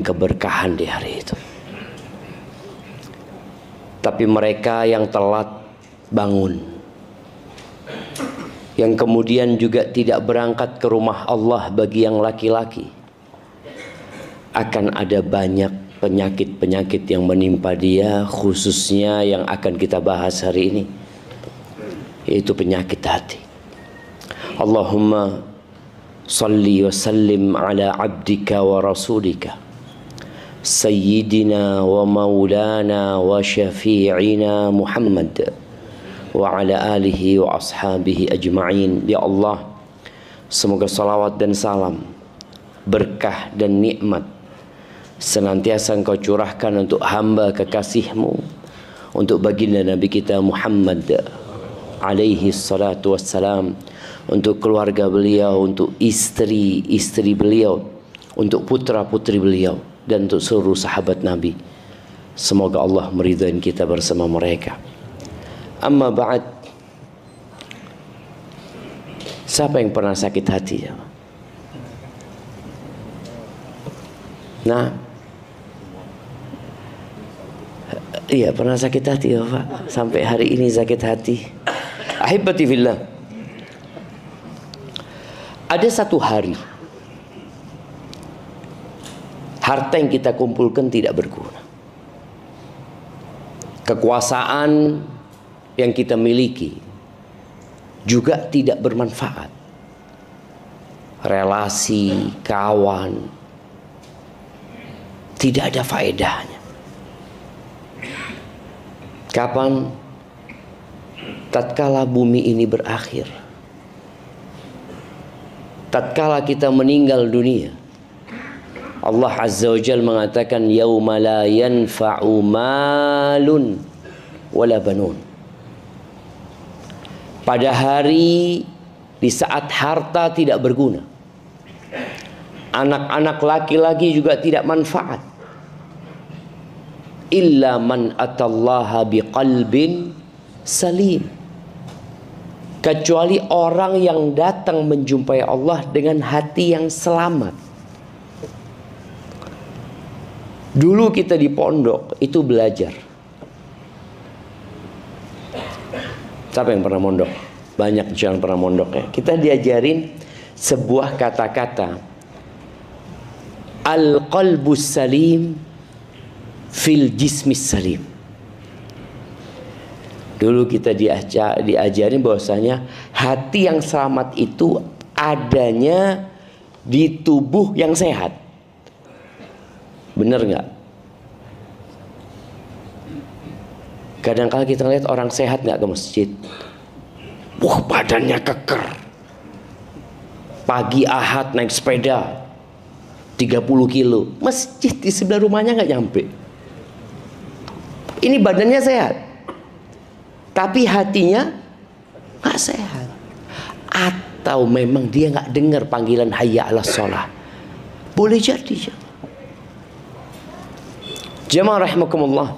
keberkahan di hari itu. Tapi mereka yang telat bangun, yang kemudian juga tidak berangkat ke rumah Allah bagi yang laki-laki, akan ada banyak penyakit-penyakit yang menimpa dia, khususnya yang akan kita bahas hari ini, yaitu penyakit hati. Allahumma salli wa sallim ala abdika wa rasulika Sayyidina wa maulana wa syafi'ina Muhammad wa ala alihi wa ashabihi ajma'in. Ya Allah, semoga salawat dan salam, berkah dan nikmat senantiasa Engkau curahkan untuk hamba kekasih-Mu, untuk baginda Nabi kita Muhammad alaihi salatu wassalam, untuk keluarga beliau, untuk istri-istri beliau, untuk putra-putri beliau, dan untuk seluruh sahabat Nabi. Semoga Allah meridhai kita bersama mereka. Amma ba'd. Siapa yang pernah sakit hati? Nah, iya, pernah sakit hati ya Pak. Sampai hari ini sakit hati. Ahibati fillah, ada satu hari harta yang kita kumpulkan tidak berguna. Kekuasaan yang kita miliki juga tidak bermanfaat. Relasi, kawan, tidak ada faedahnya. Kapan? Tatkala bumi ini berakhir, tatkala kita meninggal dunia, Allah Azza wa Jalla mengatakan yauma la yanfa'u malun wala banun. Pada hari di saat harta tidak berguna, anak-anak laki-laki juga tidak manfaat, illa man atallaha biqalbin salim, kecuali orang yang datang menjumpai Allah dengan hati yang selamat. Dulu kita di pondok itu belajar. Siapa yang pernah mondok? Banyak yang pernah mondok ya. Kita diajarin sebuah kata-kata, al-qalbus salim fil jismis salim. Dulu kita diajarin bahwasanya hati yang selamat itu adanya di tubuh yang sehat. Bener nggak? Kadang-kala kita lihat orang sehat nggak ke masjid, wah badannya keker. Pagi Ahad naik sepeda 30 kilo, masjid di sebelah rumahnya nggak nyampe. Ini badannya sehat, tapi hatinya nggak sehat. Atau memang dia nggak dengar panggilan hayya 'alas shalah. Boleh jadi. Jamaah rahimakumullah,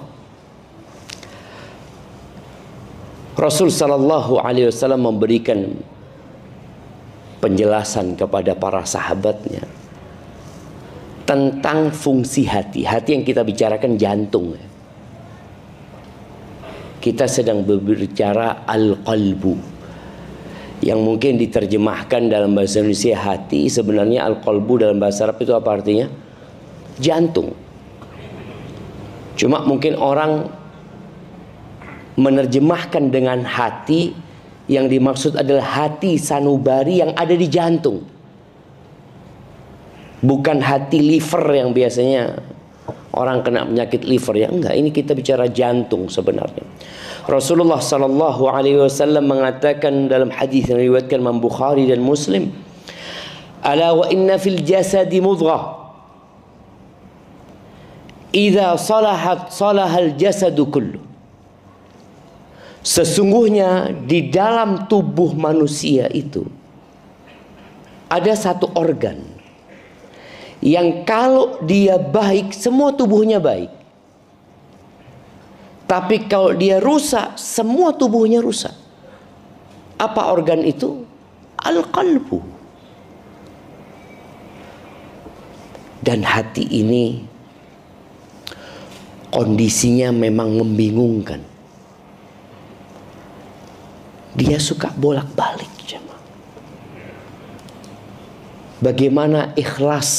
Rasul sallallahu alaihi wasallam memberikan penjelasan kepada para sahabatnya tentang fungsi hati. Hati yang kita bicarakan jantung. Kita sedang berbicara al-qalbu, yang mungkin diterjemahkan dalam bahasa Indonesia hati. Sebenarnya al-qalbu dalam bahasa Arab itu apa artinya? Jantung. Cuma mungkin orang menerjemahkan dengan hati, yang dimaksud adalah hati sanubari yang ada di jantung, bukan hati liver yang biasanya orang kena penyakit liver ya. Enggak, ini kita bicara jantung sebenarnya. Rasulullah sallallahu alaihi wasallam mengatakan dalam hadis yang diriwayatkan Imam Bukhari dan Muslim, ala wa inna fil jasadi mudghah idza salahat salahal jasadu kullu. Sesungguhnya di dalam tubuh manusia itu ada satu organ yang kalau dia baik, semua tubuhnya baik. Tapi kalau dia rusak, semua tubuhnya rusak. Apa organ itu? Al-qalbu. Dan hati ini kondisinya memang membingungkan. Dia suka bolak-balik. Bagaimana ikhlas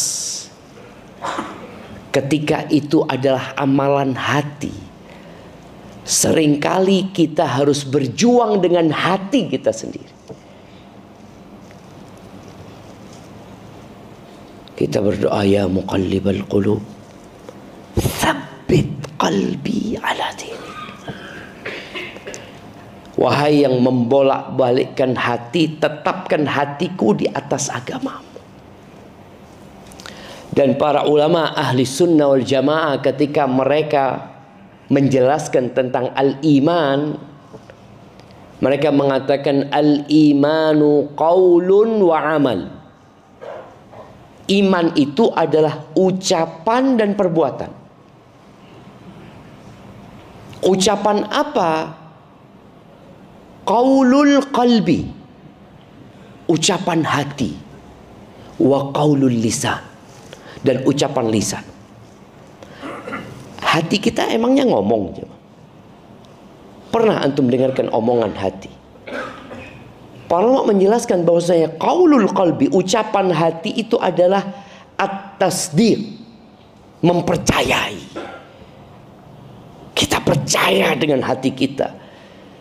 ketika itu adalah amalan hati. Seringkali kita harus berjuang dengan hati kita sendiri. Kita berdoa, ya muqallibal qulub, tsabbit qalbi ala dinik. Wahai yang membolak-balikkan hati, tetapkan hatiku di atas agamamu. Dan para ulama ahli sunnah wal jamaah ketika mereka menjelaskan tentang al-iman, mereka mengatakan al-imanu qaulun wa amal. Iman itu adalah ucapan dan perbuatan. Ucapan apa? Qaulul qalbi, ucapan hati. Wa qaulul lisan, dan ucapan lisan. Hati kita emangnya ngomong? Pernah antum dengarkan omongan hati? Para ulama menjelaskan bahwasanya qaulul qalbi, ucapan hati itu adalah at-tasdiq, mempercayai. Kita percaya dengan hati kita,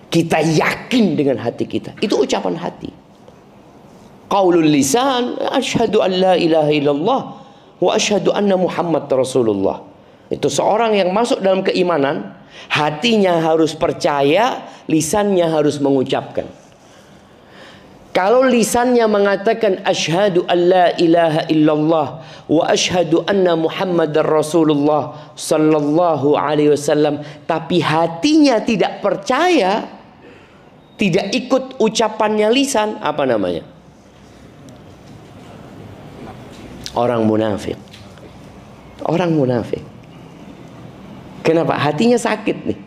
kita yakin dengan hati kita. Itu ucapan hati. Qaulul lisan, asyhadu an la ilaha illallah wa asyhadu anna Muhammad Rasulullah. Itu seorang yang masuk dalam keimanan, hatinya harus percaya, lisannya harus mengucapkan. Kalau lisannya mengatakan asyhadu an la ilaha illallah wa asyhadu anna Muhammadar Rasulullah sallallahu alaihi wasallam, tapi hatinya tidak percaya, tidak ikut ucapannya lisan, apa namanya? Orang munafik. Orang munafik. Kenapa? Hatinya sakit nih.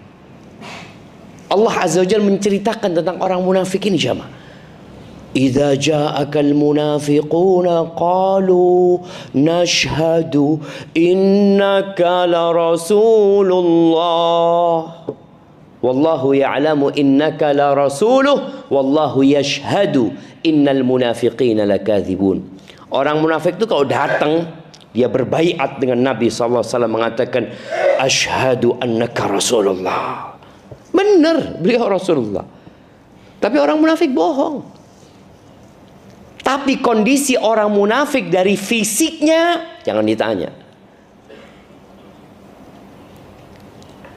Allah Azza wa Jalla menceritakan tentang orang munafik ini, jamaah. Idza ja'akal munafiquna qalu nashhadu innaka la rasulullah wallahu ya'lamu innaka la rasuluh wallahu yashhadu innal munafiqina lakadzibun. Orang munafik itu kalau datang, dia berbaiat dengan Nabi SAW, mengatakan asyhadu annaka rasulullah. Benar, beliau Rasulullah. Tapi orang munafik bohong. Tapi kondisi orang munafik dari fisiknya jangan ditanya.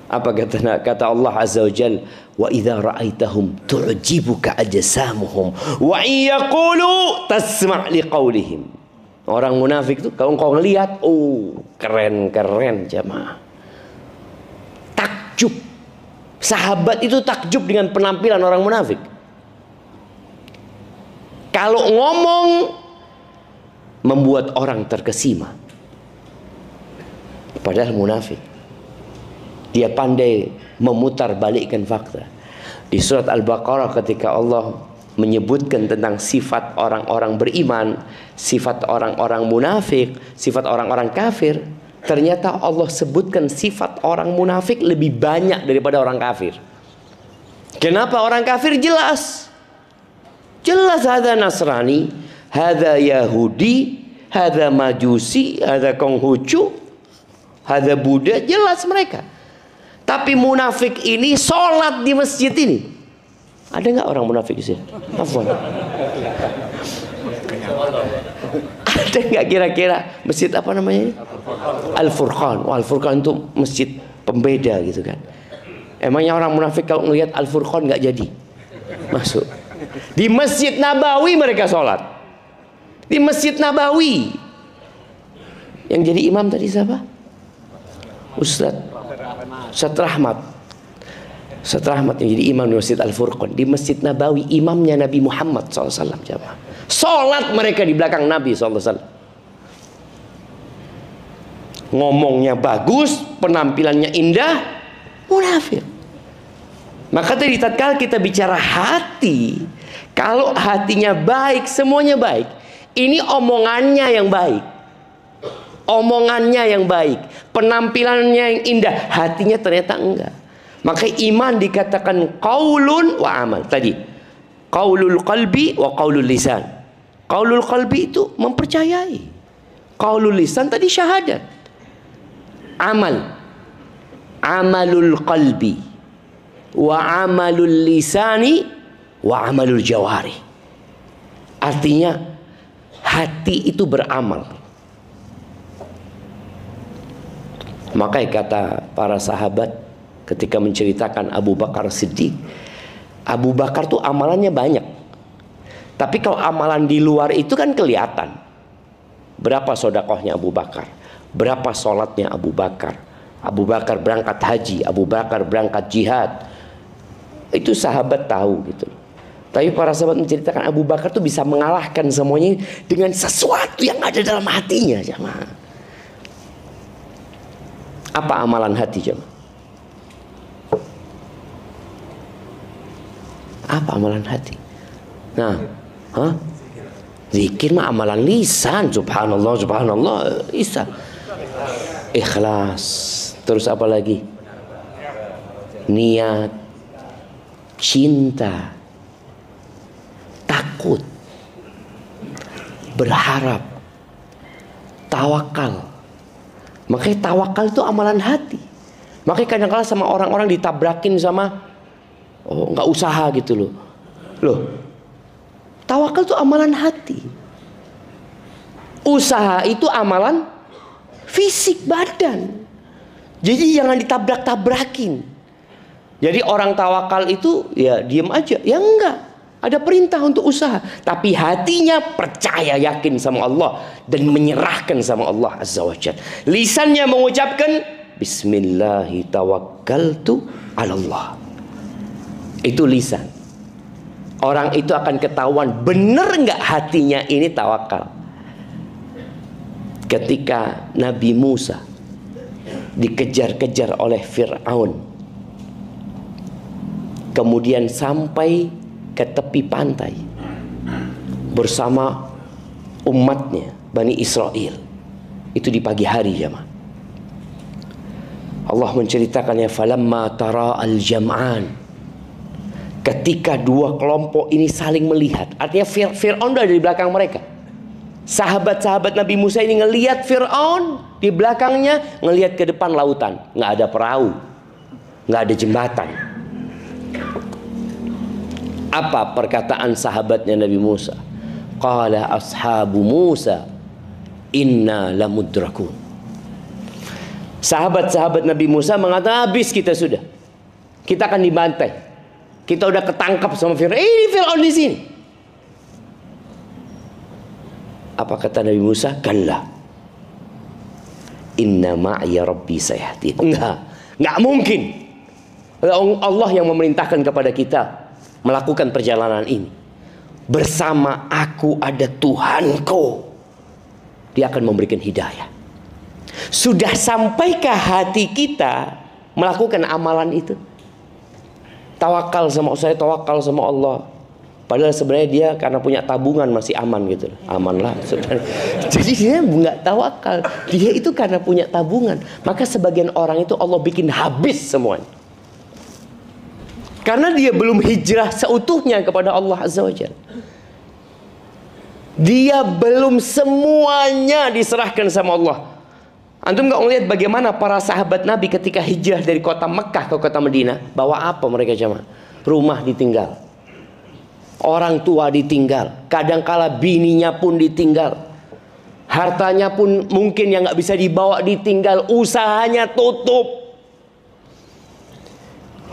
Apa kata Allah Azza wa Jalla, wa idza ra'aitahum tu'jibuka ajsamuhum wa yaqulu tasma' liqaulihim. Orang munafik itu kalau engkau ngelihat, oh keren-keren jamaah. Takjub. Sahabat itu takjub dengan penampilan orang munafik. Kalau ngomong membuat orang terkesima. Padahal munafik. Dia pandai memutarbalikkan fakta. Di surat Al-Baqarah ketika Allah menyebutkan tentang sifat orang-orang beriman, sifat orang-orang munafik, sifat orang-orang kafir, ternyata Allah sebutkan sifat orang munafik lebih banyak daripada orang kafir. Kenapa? Orang kafir jelas. Jelas hadza Nasrani, hadza Yahudi, hadza Majusi, hadza Konghucu, hadza Buddha, jelas mereka. Tapi munafik ini sholat di masjid ini. Ada nggak orang munafik di sini? Afwan. Ada nggak kira-kira masjid apa namanya? Al-Furqan. Oh, Al-Furqan itu masjid pembeda gitu kan. Emangnya orang munafik kalau ngelihat Al-Furqan nggak jadi masuk? Di Masjid Nabawi mereka sholat. Di Masjid Nabawi. Yang jadi imam tadi siapa? Ustaz Rahmat. Ustaz Rahmat yang jadi imam di Masjid Al-Furqan. Di Masjid Nabawi imamnya Nabi Muhammad SAW. Sholat mereka di belakang Nabi SAW. Ngomongnya bagus, penampilannya indah, munafik. Maka tadi tatkala kita bicara hati, kalau hatinya baik, semuanya baik. Ini omongannya yang baik. omongannya yang baik, penampilannya yang indah, hatinya ternyata enggak. Maka iman dikatakan qaulun wa amal. Tadi qaulul qalbi wa qaulul lisan. Qaulul qalbi itu mempercayai, qaulul lisan tadi syahadat. Amalul qalbi wa amalul lisani wa amalul jawari. Artinya hati itu beramal. Makanya kata para sahabat ketika menceritakan Abu Bakar Siddiq, Abu Bakar tuh amalannya banyak, tapi kalau amalan di luar itu kan kelihatan. Berapa sodakohnya Abu Bakar, berapa sholatnya Abu Bakar, Abu Bakar berangkat haji, Abu Bakar berangkat jihad, itu sahabat tahu gitu. Tapi para sahabat menceritakan Abu Bakar tuh bisa mengalahkan semuanya dengan sesuatu yang ada dalam hatinya, jemaah. Apa amalan hati, jemaah? Apa amalan hati? Nah, zikir mah amalan lisan, subhanallah, subhanallah, lisan. Ikhlas. Terus apa lagi? Niat, cinta, takut, berharap, tawakal. Makanya tawakal itu amalan hati. Makanya kadang-kadang sama orang-orang ditabrakin sama nggak usaha gitu loh. Tawakal itu amalan hati. Usaha itu amalan fisik badan. Jadi jangan ditabrak-tabrakin. Jadi orang tawakal itu ya diem aja. Ya enggak. Ada perintah untuk usaha. Tapi hatinya percaya, yakin sama Allah. Dan menyerahkan sama Allah Azza wa Jalla. Lisannya mengucapkan Bismillahi tawakkaltu ala Allah. Itu lisan. Orang itu akan ketahuan benar nggak hatinya ini tawakal. Ketika Nabi Musa dikejar-kejar oleh Fir'aun, kemudian sampai ke tepi pantai bersama umatnya Bani Israel, itu di pagi hari, jemaah. Allah menceritakannya, falamma tara al-jam'an, ketika dua kelompok ini saling melihat. Artinya Fir'aun udah di belakang mereka. Sahabat-sahabat Nabi Musa ini ngelihat Fir'aun di belakangnya, ngelihat ke depan lautan, nggak ada perahu, nggak ada jembatan. Apa perkataan sahabatnya Nabi Musa? Qala ashabu Musa inna lamudrakun. Sahabat-sahabat Nabi Musa mengatakan, habis kita sudah. Kita akan dibantai. Kita udah ketangkap sama Fir'aun. Ini Fir'aun di sini. Apa kata Nabi Musa? Kalla. Inna ma'iya rabbi sayahdin. Enggak mungkin. Allah yang memerintahkan kepada kita melakukan perjalanan ini. Bersama aku ada Tuhanku. Dia akan memberikan hidayah. Sudah sampaikah hati kita melakukan amalan itu? Tawakal sama saya, tawakal sama Allah. Padahal sebenarnya dia karena punya tabungan masih aman gitu. Aman lah sebenarnya. Jadi dia nggak tawakal. Dia itu karena punya tabungan. Maka sebagian orang itu Allah bikin habis semuanya. Karena dia belum hijrah seutuhnya kepada Allah Azza wa Jalla. Dia belum semuanya diserahkan sama Allah. Antum nggak ngelihat bagaimana para sahabat Nabi ketika hijrah dari kota Mekah ke kota Madinah, bawa apa mereka, jemaah? Rumah ditinggal, orang tua ditinggal, kadangkala bininya pun ditinggal, hartanya pun mungkin yang nggak bisa dibawa ditinggal, usahanya tutup.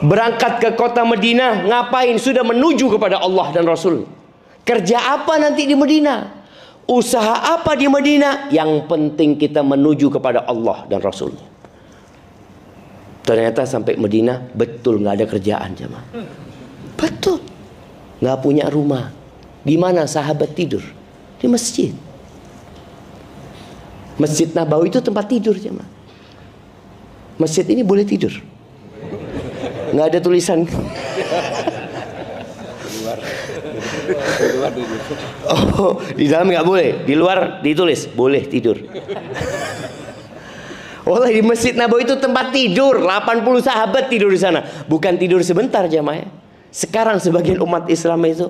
Berangkat ke kota Madinah, ngapain? Sudah menuju kepada Allah dan Rasul. Kerja apa nanti di Madinah? Usaha apa di Madinah? Yang penting kita menuju kepada Allah dan Rasul. Ternyata sampai Madinah, betul nggak ada kerjaan, jemaah. Betul. Nggak punya rumah. Di mana sahabat tidur? Di masjid. Masjid Nabawi itu tempat tidur, jemaah. Masjid ini boleh tidur. Nggak ada tulisan. Oh, di dalam nggak boleh, di luar ditulis boleh tidur. Wallah, di Masjid Nabawi itu tempat tidur. 80 sahabat tidur di sana. Bukan tidur sebentar jamaah. Sekarang sebagian umat Islam itu,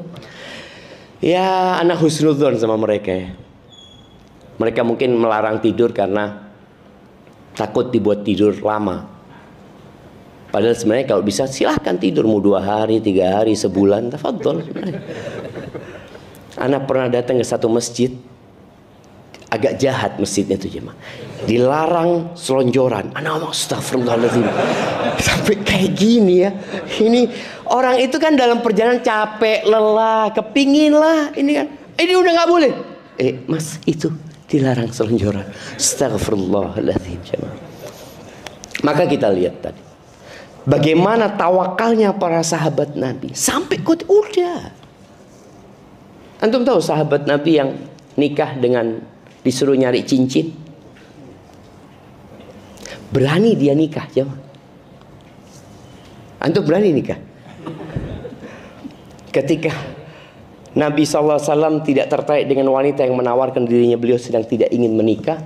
ya, anak husnudzon sama mereka ya. Mereka mungkin melarang tidur karena takut dibuat tidur lama. Padahal sebenarnya kalau bisa silahkan tidur. Mau 2 hari, 3 hari, sebulan, tafadhol. Anak pernah datang ke satu masjid. Agak jahat masjidnya itu jemaah. Dilarang selonjoran. Anak ngomong astagfirullahaladzim. Sampai kayak gini ya. Ini orang itu kan dalam perjalanan capek, lelah, kepingin lah. Ini kan. Ini udah nggak boleh. Mas, itu dilarang selonjoran. Astagfirullahaladzim jemaah. Maka kita lihat tadi. Bagaimana tawakalnya para sahabat Nabi. Sampai udah. Antum tahu sahabat Nabi yang nikah dengan disuruh nyari cincin, berani dia nikah jemaah. Antum berani nikah? Ketika Nabi SAW tidak tertarik dengan wanita yang menawarkan dirinya, beliau sedang tidak ingin menikah,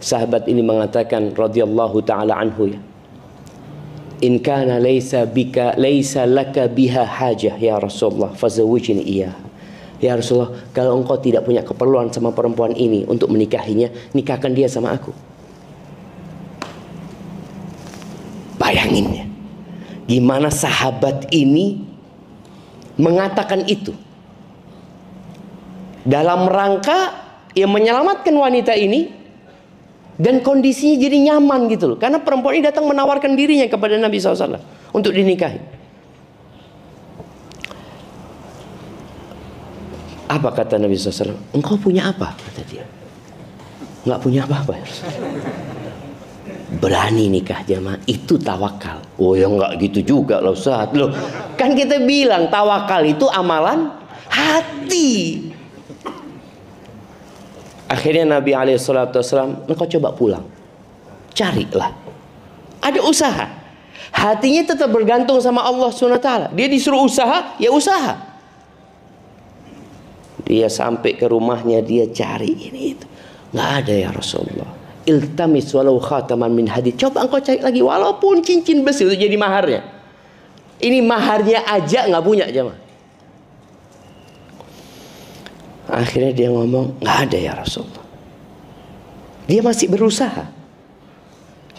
sahabat ini mengatakan radhiyallahu ta'ala anhu, ya, in kana laysa laka biha hajah ya Rasulullah fazawwijni iyah. Ya Rasulullah, kalau engkau tidak punya keperluan sama perempuan ini untuk menikahinya, nikahkan dia sama aku. Bayangin ya, gimana sahabat ini mengatakan itu dalam rangka yang menyelamatkan wanita ini, dan kondisinya jadi nyaman gitu loh. Karena perempuan ini datang menawarkan dirinya kepada Nabi SAW untuk dinikahi. Apa kata Nabi SAW? Engkau punya apa? Kata dia. Nggak punya apa-apa. Berani nikah jamaah. Itu tawakal. Oh ya nggak gitu juga loh Ustaz. Loh, kan kita bilang tawakal itu amalan hati. Akhirnya Nabi SAW, engkau coba pulang. Carilah. Ada usaha. Hatinya tetap bergantung sama Allah SWT. Dia disuruh usaha, ya usaha. Dia sampai ke rumahnya, dia cari ini itu, nggak ada ya Rasulullah. Iltamis walau khataman min hadid. Coba engkau cari lagi, walaupun cincin besi itu jadi maharnya. Ini maharnya aja nggak punya jemaah. Akhirnya dia ngomong, nggak ada ya Rasulullah. Dia masih berusaha.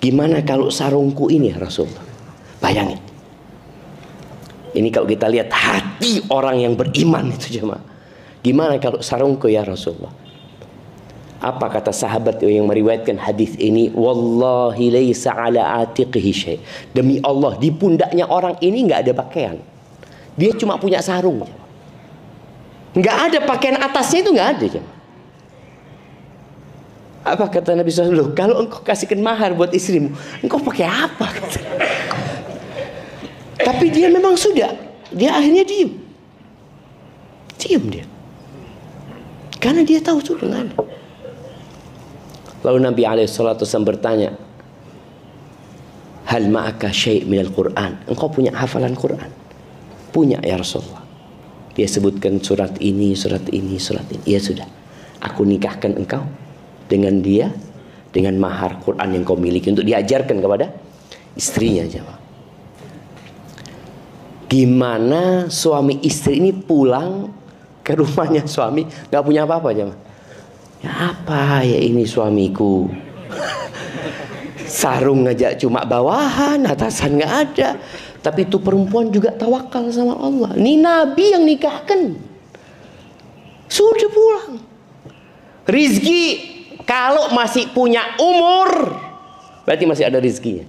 Gimana kalau sarungku ini ya Rasulullah? Bayangin. Ini kalau kita lihat hati orang yang beriman itu jemaah. Gimana kalau sarungku ya Rasulullah? Apa kata sahabat yang meriwayatkan hadis ini? Wallahi laisa ala atiqihi syai'. Demi Allah, di pundaknya orang ini nggak ada pakaian. Dia cuma punya sarung. Nggak ada pakaian atasnya, itu nggak ada. Apa kata Nabi SAW? Kalau engkau kasihkan mahar buat istrimu, engkau pakai apa? Tapi dia memang sudah. Dia akhirnya diam. Diam dia. Karena dia tahu sudah nggak ada. Lalu Nabi SAW bertanya, hal ma'aka syai' minal Qur'an? Engkau punya hafalan Quran? Punya ya Rasulullah. Dia sebutkan surat ini, surat ini, surat ini. Ya sudah, aku nikahkan engkau dengan dia, dengan mahar Quran yang kau miliki, untuk diajarkan kepada istrinya. Jawab. Gimana suami istri ini pulang ke rumahnya suami, nggak punya apa-apa aja. Ya apa ya ini suamiku? Sarung aja cuma bawahan, atasan nggak ada. Tapi itu perempuan juga tawakal sama Allah. Ini Nabi yang nikahkan. Sudah pulang. Rizki kalau masih punya umur, berarti masih ada rizkinya.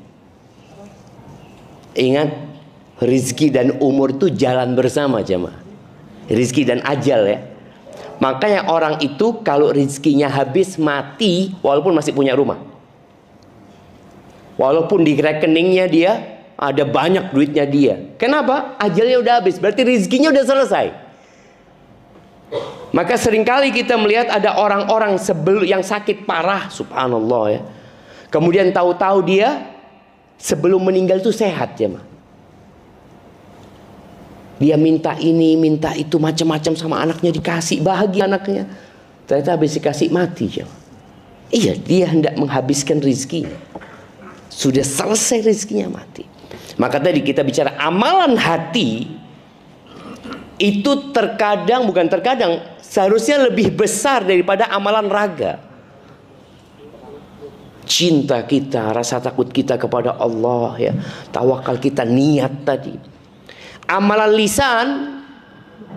Ingat, rizki dan umur itu jalan bersama jemaah. Rizki dan ajal ya. Makanya orang itu kalau rizkinya habis, mati, walaupun masih punya rumah, walaupun di rekeningnya dia ada banyak duitnya dia. Kenapa? Ajalnya udah habis, berarti rizkinya udah selesai. Maka seringkali kita melihat ada orang-orang sebelum yang sakit parah, subhanallah ya. Kemudian tahu-tahu dia sebelum meninggal itu sehat ya, mah. Dia minta ini, minta itu, macam-macam sama anaknya dikasih, bahagia anaknya. Ternyata habis dikasih mati. Iya, dia hendak menghabiskan rizkinya. Sudah selesai rizkinya, mati. Maka tadi kita bicara amalan hati itu terkadang, bukan terkadang, seharusnya lebih besar daripada amalan raga. Cinta kita, rasa takut kita kepada Allah, ya, tawakal kita, niat tadi. Amalan lisan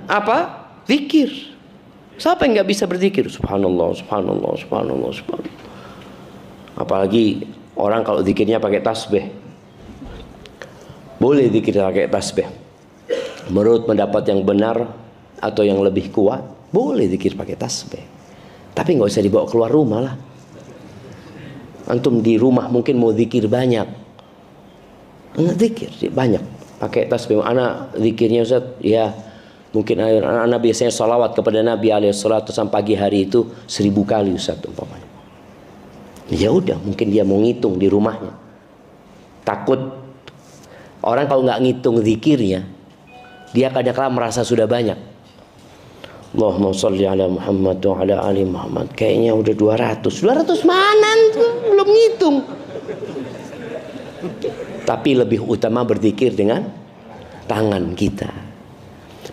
apa? Zikir. Siapa yang nggak bisa berzikir? Subhanallah, subhanallah, subhanallah, subhanallah. Apalagi orang kalau zikirnya pakai tasbih. Boleh zikir pakai tasbih. Menurut pendapat yang benar atau yang lebih kuat, boleh zikir pakai tasbih. Tapi nggak usah dibawa keluar rumah lah. Antum di rumah mungkin mau zikir banyak. Enggak zikir banyak. Pakai tasbih. Anak zikirnya Ustaz, ya mungkin anak biasanya salawat kepada Nabi alaihissalam pagi hari itu 1000 kali Ustaz umpamanya. Ya udah, mungkin dia mau ngitung di rumahnya. Takut orang kalau nggak ngitung zikirnya, dia kadang-kadang merasa sudah banyak. Allahumma sholli ala Muhammad wa ala ali Muhammad. Kayaknya udah 200. 200 mana tuh? Belum ngitung. Tapi lebih utama berzikir dengan tangan kita.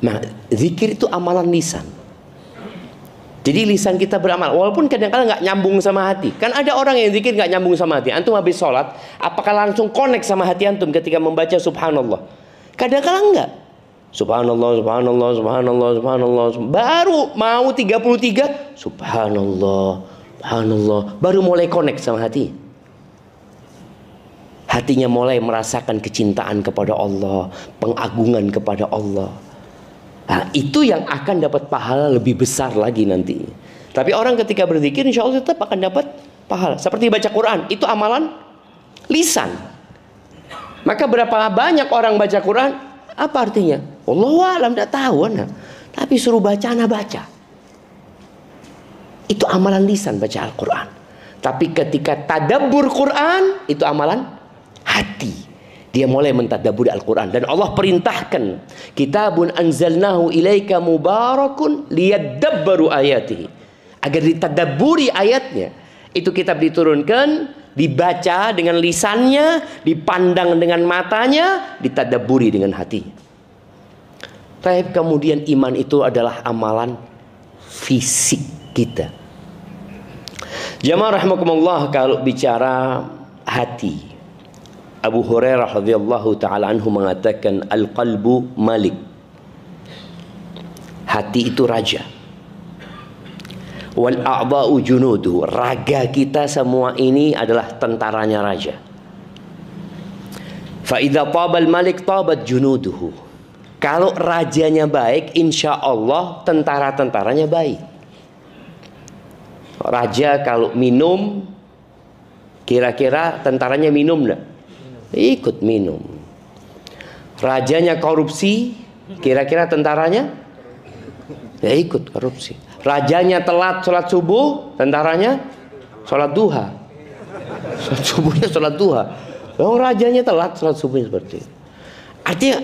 Nah, zikir itu amalan lisan. Jadi lisan kita beramal, walaupun kadang-kadang nggak nyambung sama hati. Kan ada orang yang zikir nggak nyambung sama hati. Antum habis sholat, apakah langsung connect sama hati antum ketika membaca subhanallah? Kadang-kadang nggak. Subhanallah, subhanallah, subhanallah, subhanallah. Baru mau 33, subhanallah, subhanallah. Baru mulai connect sama hati. Hatinya mulai merasakan kecintaan kepada Allah, pengagungan kepada Allah. Nah, itu yang akan dapat pahala lebih besar lagi nanti. Tapi orang ketika berzikir insya Allah tetap akan dapat pahala. Seperti baca Quran, itu amalan lisan. Maka berapa banyak orang baca Quran? Apa artinya? Allahu a'lam, tidak tahu anak. Tapi suruh baca, anak baca. Itu amalan lisan baca Al-Quran. Tapi ketika tadabbur Quran, itu amalan hati. Dia mulai mentadabbur Al-Quran. Dan Allah perintahkan, kitabun anzalnahu ilaika mubarakun liyadabbaru ayatihi. Agar ditadabburi ayatnya. Itu kitab diturunkan, dibaca dengan lisannya, dipandang dengan matanya, ditadabburi dengan hatinya. Tapi kemudian iman itu adalah amalan fisik kita. Jamaah rahimakumullah, kalau bicara hati, Abu Hurairah radhiyallahu taala anhu mengatakan al-qalbu malik. Hati itu raja. Wal a'dha'u junudu, raga kita semua ini adalah tentaranya raja. Fa idza tabal malik tabat junuduhu. Kalau rajanya baik, insya Allah tentara-tentaranya baik. Raja kalau minum, kira-kira tentaranya minum enggak? Ikut minum. Rajanya korupsi, kira-kira tentaranya ya ikut korupsi. Rajanya telat sholat subuh, tentaranya sholat duha. Sholat subuhnya sholat duha. Oh, rajanya telat sholat subuhnya seperti itu. Artinya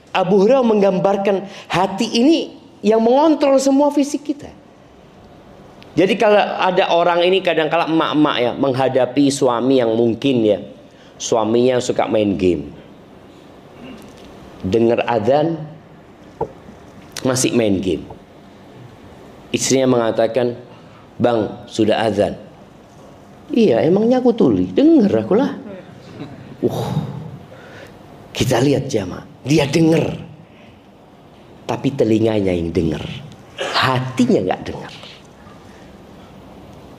Abu Hurairah menggambarkan hati ini yang mengontrol semua fisik kita. Jadi kalau ada orang ini kadang-kala emak-emak ya menghadapi suami yang mungkin ya suaminya suka main game, dengar adzan masih main game. Istrinya mengatakan, "Bang, sudah azan." "Iya, emangnya aku tuli?" "Dengar aku lah." Kita lihat jamaah, dia dengar. Tapi telinganya yang dengar, hatinya nggak dengar.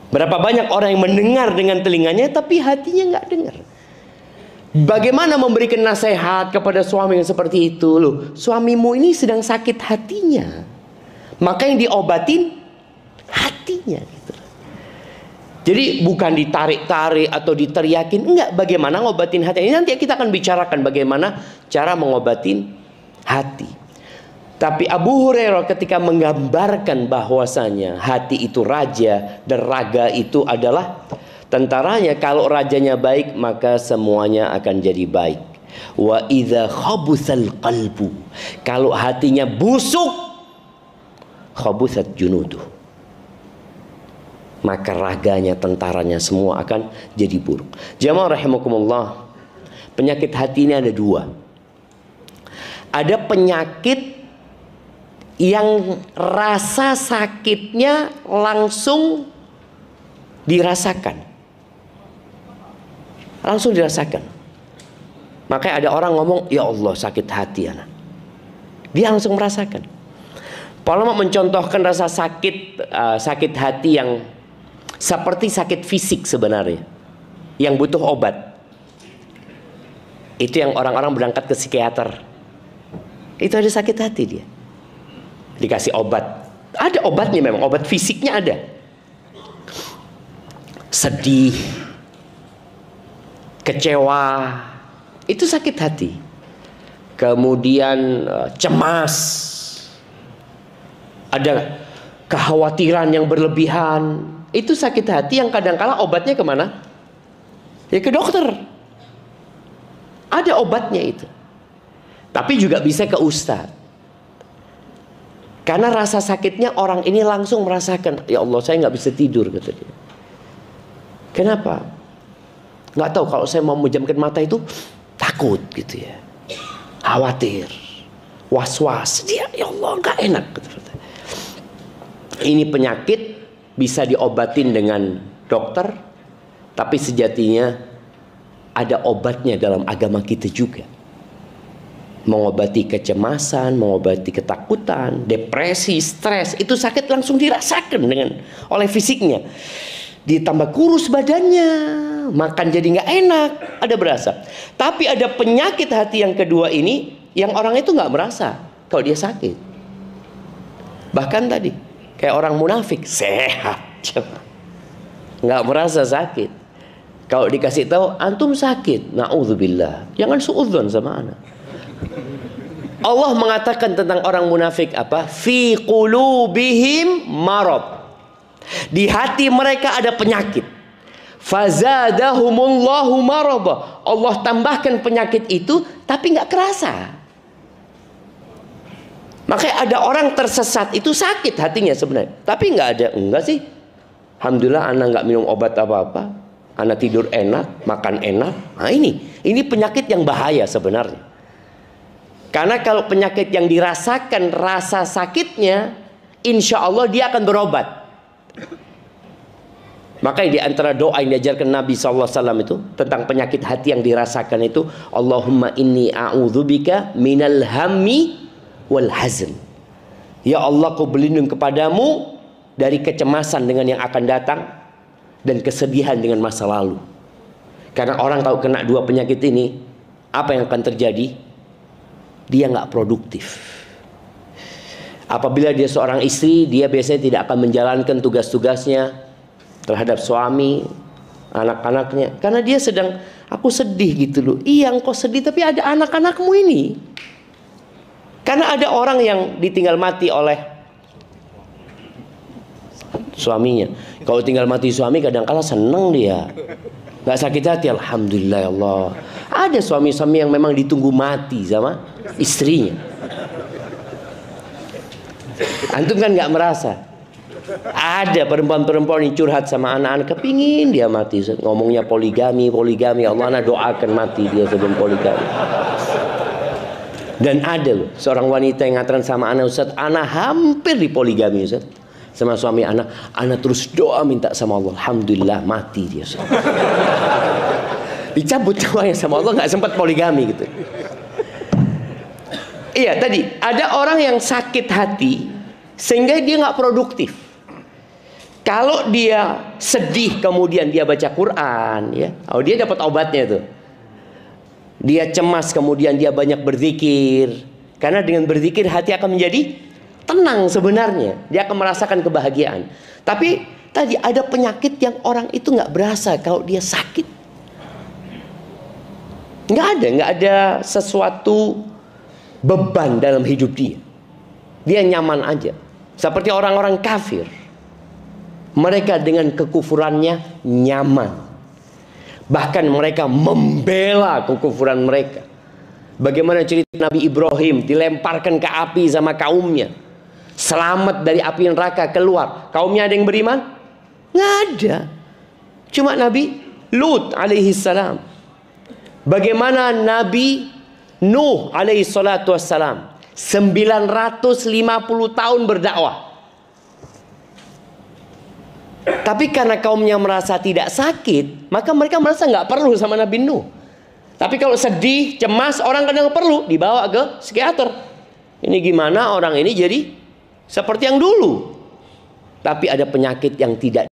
Berapa banyak orang yang mendengar dengan telinganya, tapi hatinya nggak dengar. Bagaimana memberikan nasihat kepada suami yang seperti itu? Loh, suamimu ini sedang sakit hatinya. Maka yang diobatin hatinya gitu. Jadi bukan ditarik-tarik atau diteriakin, enggak. Bagaimana ngobatin hati? Ini nanti kita akan bicarakan bagaimana cara mengobatin hati. Tapi Abu Hurairah ketika menggambarkan bahwasanya hati itu raja dan raga itu adalah tentaranya. Kalau rajanya baik, maka semuanya akan jadi baik. Wa idza khabusal qalbu, kalau hatinya busuk, khabusat junuduh, maka raganya, tentaranya semua akan jadi buruk. Jamaah rahimakumullah, penyakit hati ini ada dua. Ada penyakit yang rasa sakitnya langsung dirasakan. Langsung dirasakan. Makanya ada orang ngomong, ya Allah sakit hati anak. Dia langsung merasakan. Ulama mencontohkan rasa sakit hati yang seperti sakit fisik sebenarnya, yang butuh obat. Itu yang orang-orang berangkat ke psikiater. Itu ada sakit hati dia. Dikasih obat. Ada obatnya memang, obat fisiknya ada. Sedih, kecewa, itu sakit hati. Kemudian cemas, ada kekhawatiran yang berlebihan, itu sakit hati yang kadang-kala obatnya kemana? Ya ke dokter. Ada obatnya itu. Tapi juga bisa ke ustadz. Karena rasa sakitnya orang ini langsung merasakan, ya Allah saya nggak bisa tidur, kata dia. Kenapa? Nggak tahu, kalau saya mau memejamkan mata itu takut gitu ya, khawatir, was-was, dia ya Allah nggak enak. Ini penyakit bisa diobatin dengan dokter, tapi sejatinya ada obatnya dalam agama kita juga. Mengobati kecemasan, mengobati ketakutan, depresi, stres, itu sakit langsung dirasakan oleh fisiknya. Ditambah kurus badannya, makan jadi nggak enak, ada berasa. Tapi ada penyakit hati yang kedua ini, yang orang itu nggak merasa kalau dia sakit. Bahkan tadi kayak orang munafik, sehat, nggak merasa sakit. Kalau dikasih tahu antum sakit, naudzubillah, jangan suudzon sama anak. Allah mengatakan tentang orang munafik apa? Fi qulubihim marad. Di hati mereka ada penyakit. Fazadahumullahu marada. Allah tambahkan penyakit itu tapi nggak kerasa. Makanya ada orang tersesat itu sakit hatinya sebenarnya, tapi enggak sih. Alhamdulillah anak nggak minum obat apa-apa, anak tidur enak, makan enak. Nah ini penyakit yang bahaya sebenarnya. Karena kalau penyakit yang dirasakan rasa sakitnya, insya Allah dia akan berobat. Makanya di antara doa yang diajarkan Nabi SAW itu tentang penyakit hati yang dirasakan itu, Allahumma inni a'udzubika minal hammi wal hazn. Ya Allah, aku berlindung kepadamu dari kecemasan dengan yang akan datang dan kesedihan dengan masa lalu. Karena orang kalau kena dua penyakit ini, apa yang akan terjadi? Dia nggak produktif. Apabila dia seorang istri, dia biasanya tidak akan menjalankan tugas-tugasnya terhadap suami, anak-anaknya, karena dia sedang, aku sedih gitu loh. Iya engkau sedih, tapi ada anak-anakmu ini. Karena ada orang yang ditinggal mati oleh suaminya. Kalau tinggal mati suami kadang-kala seneng dia, nggak sakit hati. Alhamdulillah ya Allah. Ada suami-suami yang memang ditunggu mati sama istrinya. Antum kan nggak merasa. Ada perempuan-perempuan yang curhat sama anak-anak, kepingin dia mati. Ngomongnya poligami. Allah, anak doakan mati dia sebelum poligami. Dan ada loh seorang wanita yang ngatakan sama anak, Ustaz, anak hampir dipoligami Ustaz, sama suami anak terus doa minta sama Allah, alhamdulillah mati dia Ustaz. Dicabut doanya sama Allah, nggak sempat poligami gitu. Iya tadi ada orang yang sakit hati sehingga dia nggak produktif. Kalau dia sedih kemudian dia baca Quran, ya, oh dia dapat obatnya tuh. Dia cemas kemudian dia banyak berzikir, karena dengan berzikir hati akan menjadi tenang sebenarnya, dia akan merasakan kebahagiaan. Tapi tadi ada penyakit yang orang itu nggak berasa kalau dia sakit. Nggak ada sesuatu beban dalam hidup dia. Dia nyaman aja. Seperti orang-orang kafir. Mereka dengan kekufurannya nyaman. Bahkan mereka membela kekufuran mereka. Bagaimana cerita Nabi Ibrahim dilemparkan ke api sama kaumnya. Selamat dari api neraka keluar. Kaumnya ada yang beriman? Nggak ada. Cuma Nabi Lut alaihi salam. Bagaimana Nabi Nuh alaihi salatu wassalam 950 tahun berdakwah. Tapi karena kaumnya merasa tidak sakit, maka mereka merasa nggak perlu sama Nabi Nuh. Tapi kalau sedih, cemas, orang kadang perlu dibawa ke psikiater. Ini gimana orang ini jadi seperti yang dulu. Tapi ada penyakit yang tidak